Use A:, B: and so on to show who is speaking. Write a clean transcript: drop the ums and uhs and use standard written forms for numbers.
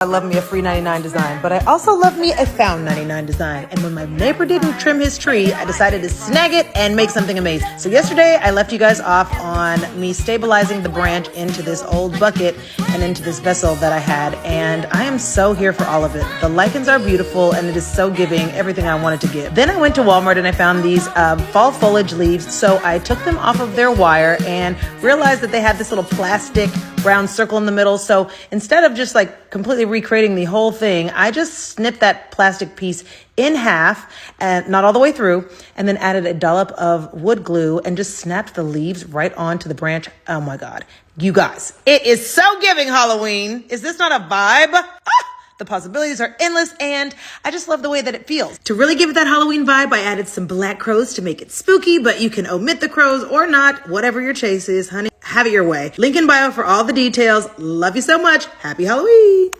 A: I love me a free 99 design, but I also love me a found 99 design. And when my neighbor didn't trim his tree, I decided to snag it and make something amazing. So yesterday I left you guys off on me stabilizing the branch into this old bucket and into this vessel that I had. And I am so here for all of it. The lichens are beautiful and it is so giving, everything I wanted to give. Then I went to Walmart and I found these fall foliage leaves. So I took them off of their wire and realized that they had this little plastic round circle in the middle. So instead of just like completely recreating the whole thing, I just snipped that plastic piece in half, and not all the way through, and then added a dollop of wood glue and just snapped the leaves right onto the branch. Oh my God. You guys, it is so giving Halloween. Is this not a vibe? The possibilities are endless, and I just love the way that it feels. To really give it that Halloween vibe, I added some black crows to make it spooky, but you can omit the crows or not, whatever your chase is, honey. Have it your way. Link in bio for all the details. Love you so much. Happy Halloween.